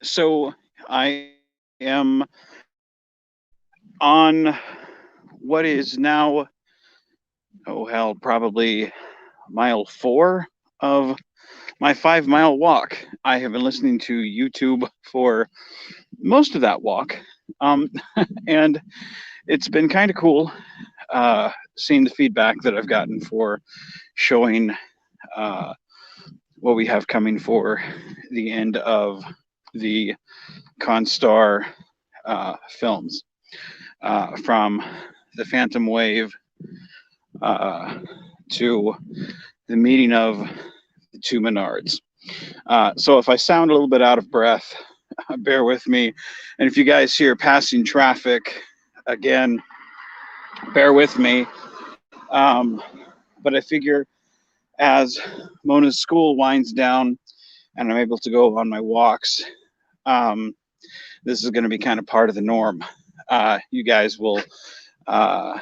So I am on what is now, oh hell, probably mile 4 of my 5 mile walk. I have been listening to YouTube for most of that walk. Um, and it's been kind of cool seeing the feedback that I've gotten for showing uh, what we have coming for the end of the constar films, from the Phantom Wave uh, to the meeting of the two Menards. So if I sound a little bit out of breath, bear with me. And if you guys hear passing traffic, again, bear with me. But I figure as Mona's school winds down and I'm able to go on my walks, um, this is going to be kind of part of the norm. You guys will uh,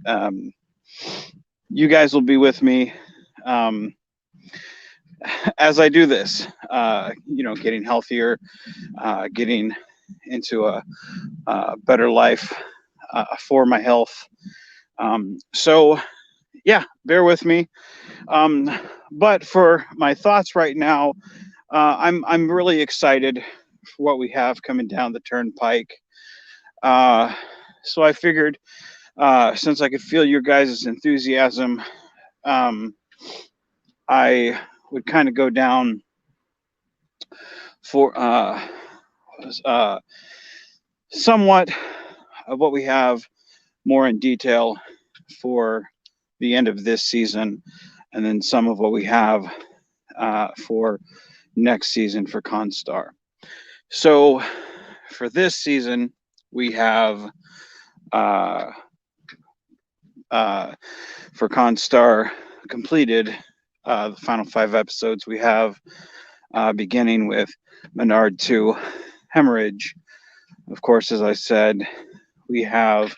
um, you guys will be with me um, as I do this. Getting healthier, getting into a better life for my health. So yeah, bear with me. Um, but for my thoughts right now, I'm really excited for what we have coming down the turnpike. Uh, so I figured, since I could feel your guys' enthusiasm, um, I would kind of go down for uh, somewhat of what we have more in detail for the end of this season, and then some of what we have for next season for constar. So for this season, we have uh, uh, for constar completed the final 5 episodes. We have beginning with Menard 2 hemorrhage. Of course, as I said, we have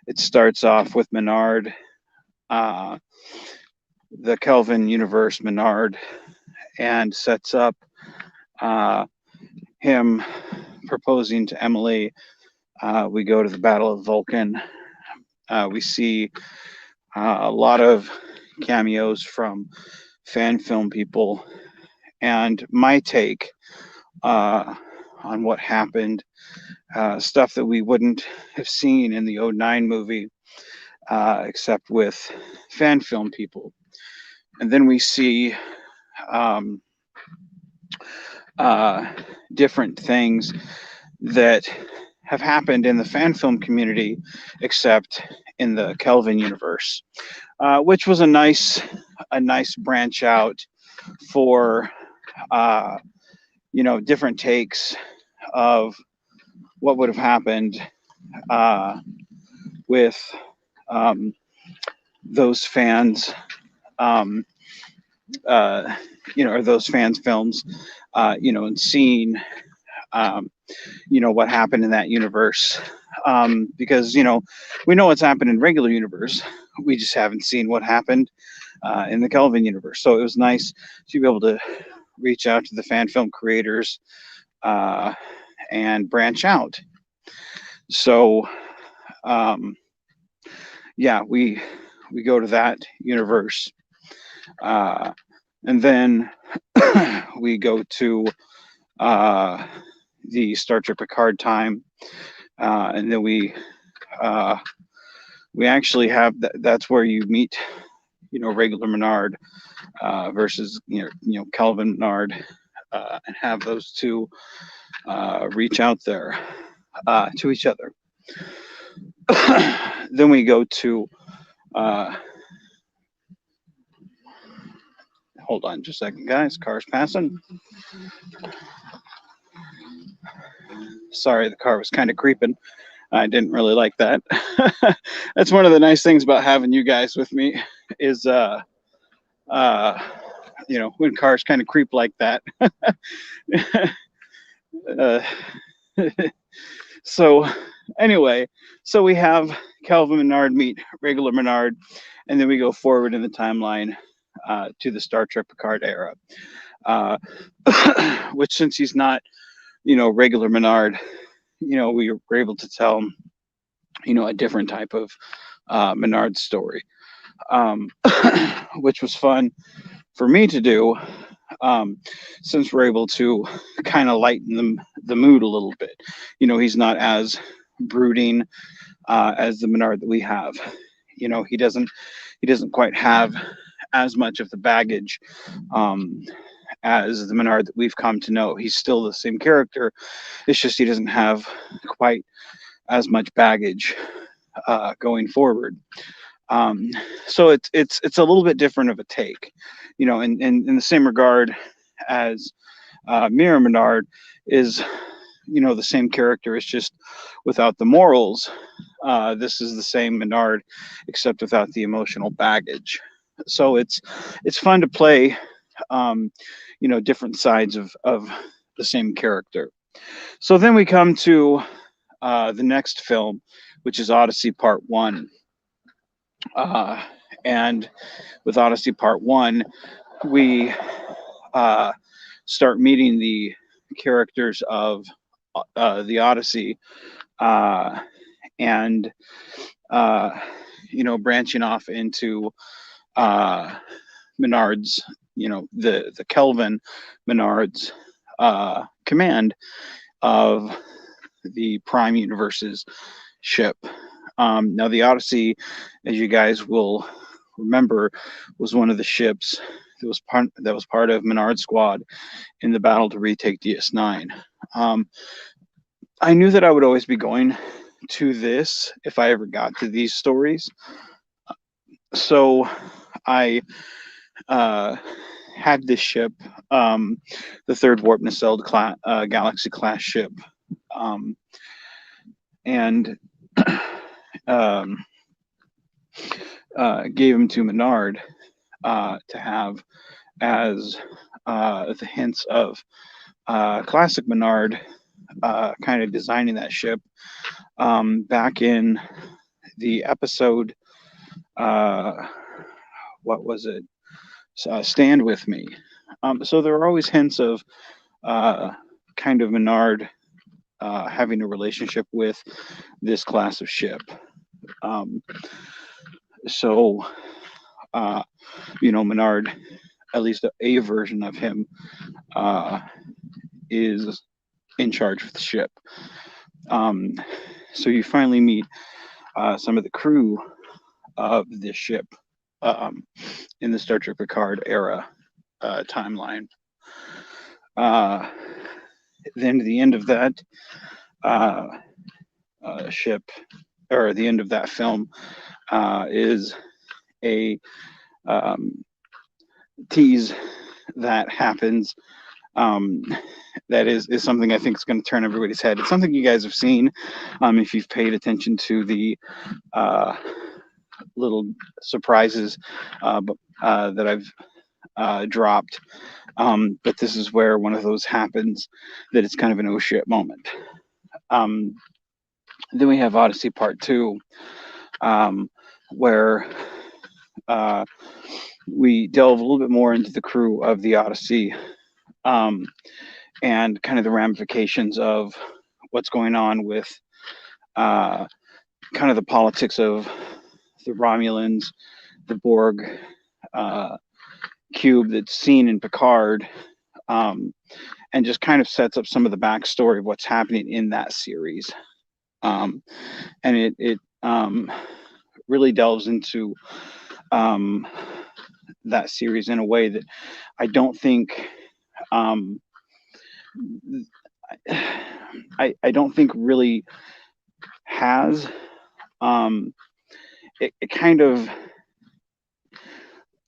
it starts off with Menard, uh, the Kelvin universe Menard, and sets up uh, him proposing to Emily. We go to the Battle of Vulcan. We see a lot of cameos from fan film people, and my take uh, on what happened, stuff that we wouldn't have seen in the '09 movie, except with fan film people. And then we see um, uh, different things that have happened in the fan film community, except in the Kelvin universe, which was a nice branch out for uh, different takes of what would have happened uh, with um, those fans, um, uh, or those fans' films, and seeing, um, what happened in that universe. Because, we know what's happened in regular universe. We just haven't seen what happened in the Kelvin universe. So it was nice to be able to reach out to the fan film creators uh, and branch out. So, um, yeah, we go to that universe, uh, and then we go to uh, the Star Trek Picard time, and then uh, we actually have that's where you meet, regular Menard versus Calvin Menard, and have those two reach out there to each other. Then we go to uh, hold on just a second, guys. Car's passing. Sorry, the car was kind of creeping. I didn't really like that. That's one of the nice things about having you guys with me is uh when cars kind of creep like that. uh, so anyway, so we have Calvin Menard meet regular Menard, and then we go forward in the timeline to the Star Trek Picard era, uh, which, since he's not regular Menard, we were able to tell, a different type of Menard story, um, which was fun for me to do, um, since we're able to kind of lighten the mood a little bit. He's not as brooding as the Menard that we have. He doesn't quite have as much of the baggage, um, as the Menard that we've come to know. He's still the same character. It's just he doesn't have quite as much baggage going forward. Um, so it's a little bit different of a take, in the same regard as Mira Menard is, the same character. It's just without the morals. This is the same Menard, except without the emotional baggage. So it's fun to play, um, different sides of the same character. So then we come to the next film, which is Odyssey Part One. Uh, and with Odyssey Part One, we uh, start meeting the characters of the Odyssey, uh, and branching off into uh, Menard's, the Kelvin Menard's command of the Prime Universe's ship. Now, the Odyssey, as you guys will remember, was one of the ships that was part of Menard's squad in the battle to retake DS9. Um, I knew that I would always be going to this if I ever got to these stories, so I had this ship, the third warp nacelled Galaxy class ship, um, and um, gave him to Menard to have as the hints of classic Menard kind of designing that ship back in the episode. What was it? Stand With Me. So there are always hints of kind of Menard having a relationship with this class of ship. Um, so, Menard, at least a version of him, uh, is in charge of the ship. Um, so you finally meet some of the crew of this ship um, in the Star Trek Picard era timeline. Then the end of that uh, ship, or the end of that film, is a tease that happens. Um, that is something I think is going to turn everybody's head. It's something you guys have seen if you've paid attention to the little surprises that I've dropped. But this is where one of those happens, that it's kind of an oh shit moment. Um, then we have Odyssey Part 2, where we delve a little bit more into the crew of the Odyssey, and kind of the ramifications of what's going on with kind of the politics of the Romulans, the Borg cube that's seen in Picard, and just kind of sets up some of the backstory of what's happening in that series. And it really delves into that series in a way that I don't think I don't think really has. It kind of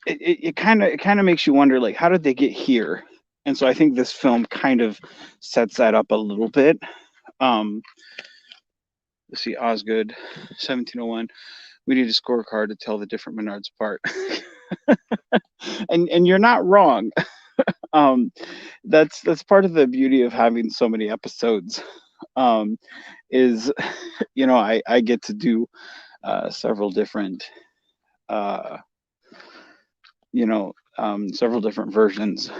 it kind of makes you wonder, like, how did they get here? And so I think this film kind of sets that up a little bit. Let's see, Osgood, 1701. We need a scorecard to tell the different Menards apart. and you're not wrong. That's part of the beauty of having so many episodes. Is I get to do several different several different versions.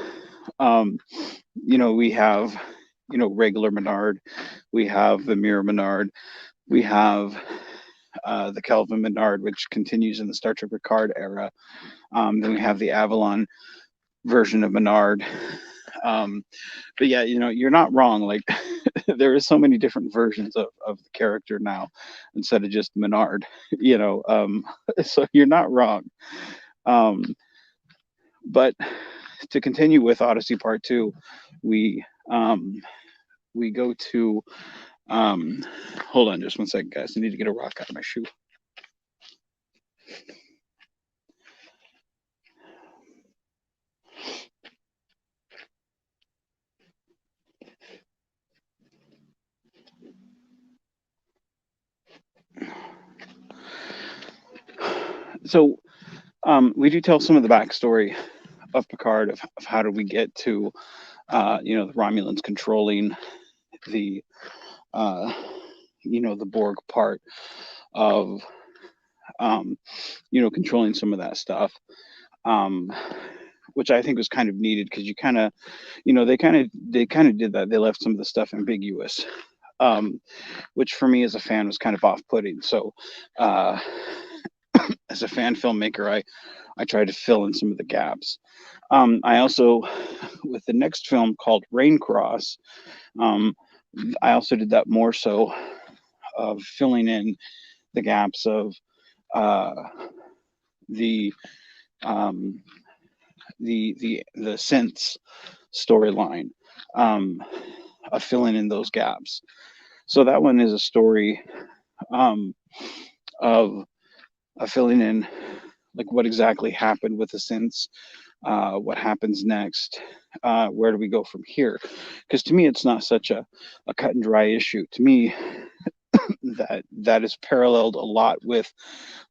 We have regular Menard. We have the Mirror Menard. We have the Kelvin Menard, which continues in the Star Trek Picard era. Then we have the Avalon version of Menard. Um, but yeah, you're not wrong. Like there is so many different versions of the character now instead of just Menard. So you're not wrong. Um, but to continue with Odyssey Part Two, we um, we go to hold on just one second, guys. I need to get a rock out of my shoe. So we do tell some of the backstory of Picard of how did we get to the Romulans controlling the the Borg part of controlling some of that stuff, um, which I think was kind of needed because you kind of they kind of did that. They left some of the stuff ambiguous, which for me as a fan was kind of off-putting. So uh, as a fan filmmaker, I tried to fill in some of the gaps. I also, with the next film called Rain Cross, um, I also did that more so of filling in the gaps of uh, the um, the synths storyline, um, of filling in those gaps. So that one is a story um, of filling in like what exactly happened with the synths, what happens next, where do we go from here? Because to me, it's not such a cut and dry issue. To me, that is paralleled a lot with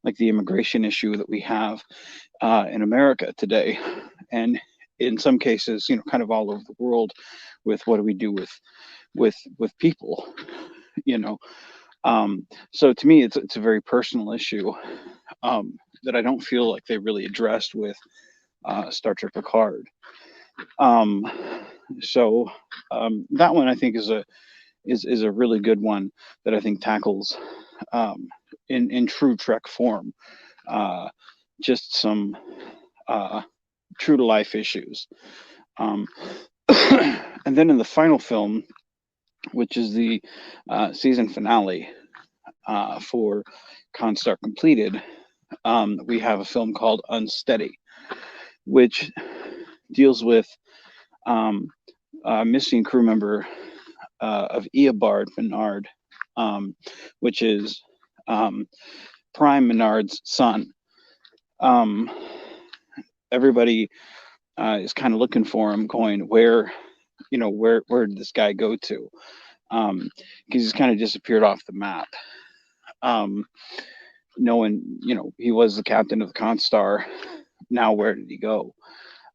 like the immigration issue that we have in America today, and in some cases, kind of all over the world, with what do we do with people, you know. So to me, it's a very personal issue that I don't feel like they really addressed with Star Trek Picard. Um, so that one I think is a really good one that I think tackles in true Trek form uh, just some uh, true to life issues. Um, and then in the final film, which is the season finale for Constar Completed, we have a film called Unsteady, which deals with um, a missing crew member of Eobard Menard, which is um, Prime Menard's son. Um, Everybody is kind of looking for him, going, where did this guy go to? Because he's kind of disappeared off the map. Um, no one, he was the captain of the Constar. Now where did he go?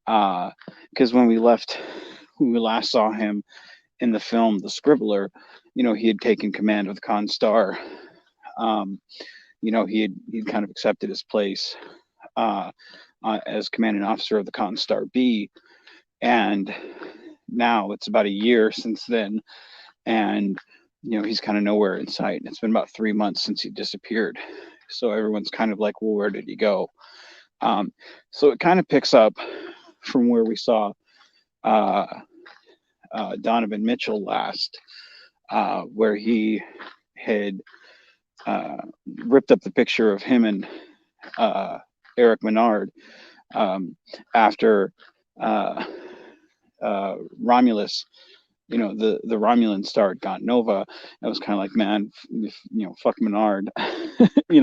Because when we last saw him in the film The Scribbler, he had taken command of the Constar. Um, he'd kind of accepted his place as commanding officer of the Constar B, and now it's about a year since then, and he's kind of nowhere in sight. And it's been about 3 months since he disappeared. So everyone's kind of like, well, where did he go? So it kind of picks up from where we saw uh, Donovan Mitchell last, where he had ripped up the picture of him and Eric Menard after Romulus, the Romulan star at Gaunt Nova. I was kind of like, man, fuck Menard,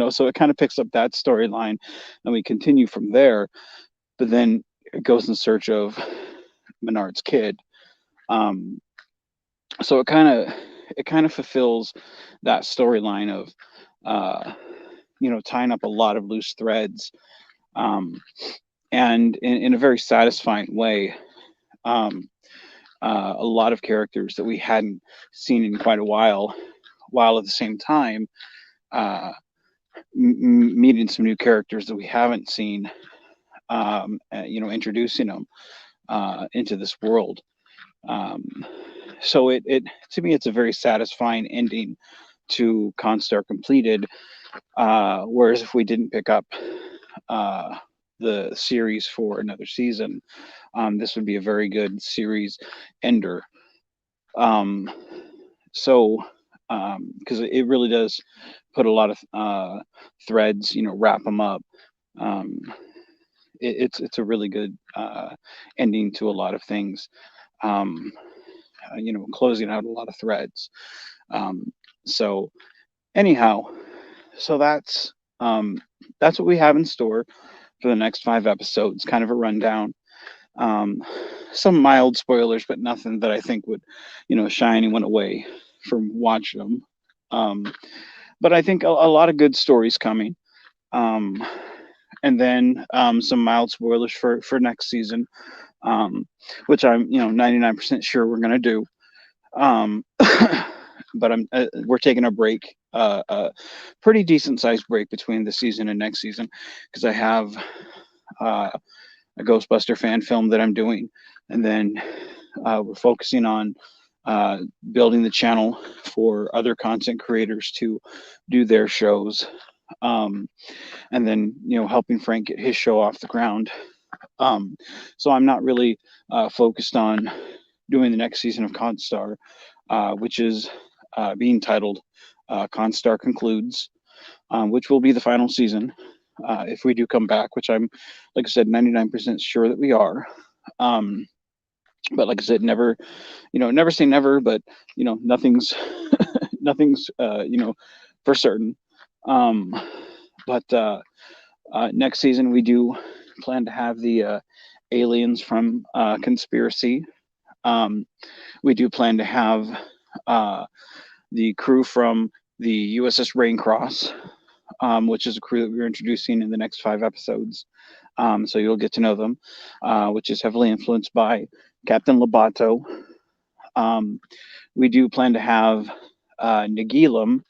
So it kind of picks up that storyline, and we continue from there. But then it goes in search of Menard's kid. So it kind of fulfills that storyline of tying up a lot of loose threads, and in a very satisfying way. Um, a lot of characters that we hadn't seen in quite a while at the same time meeting some new characters that we haven't seen, introducing them into this world. Um, So it to me, it's a very satisfying ending to Constar Completed. Whereas if we didn't pick up uh, the series for another season, this would be a very good series ender. Um, so because it really does put a lot of threads, wrap them up. Um, it's a really good ending to a lot of things. Um, Closing out a lot of threads. Um, so anyhow, so that's what we have in store for the next 5 episodes. Kind of a rundown. Um, some mild spoilers, but nothing that I think would, shy anyone away from watching them. But I think a lot of good stories coming. Um, and then some mild spoilers for next season, which I'm 99% sure we're gonna do. Um, but we're taking a break, a pretty decent sized break between this season and next season, because I have uh, a Ghostbuster fan film that I'm doing, and then we're focusing on uh, building the channel for other content creators to do their shows, and then helping Frank get his show off the ground. So I'm not really focused on doing the next season of Constar, which is being titled Constar Concludes, which will be the final season if we do come back, which I'm, like I said, 99% sure that we are. Um, but like I said, never say never, but nothing's nothing's for certain. Um, but next season we do plan to have the aliens from Conspiracy. Um, we do plan to have uh, the crew from the USS Raincross, which is a crew that we're introducing in the next 5 episodes. So you'll get to know them, which is heavily influenced by Captain Lobato. Um, we do plan to have Nagilum,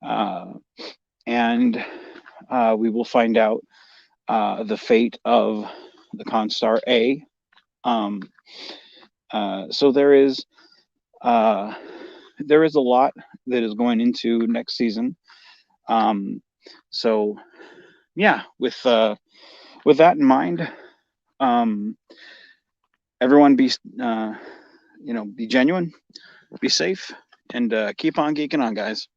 uh, and we will find out the fate of the Constar A. Um, so uh, there is a lot that is going into next season. Um, so yeah, with that in mind, um, everyone be genuine, be safe, and keep on geeking on, guys.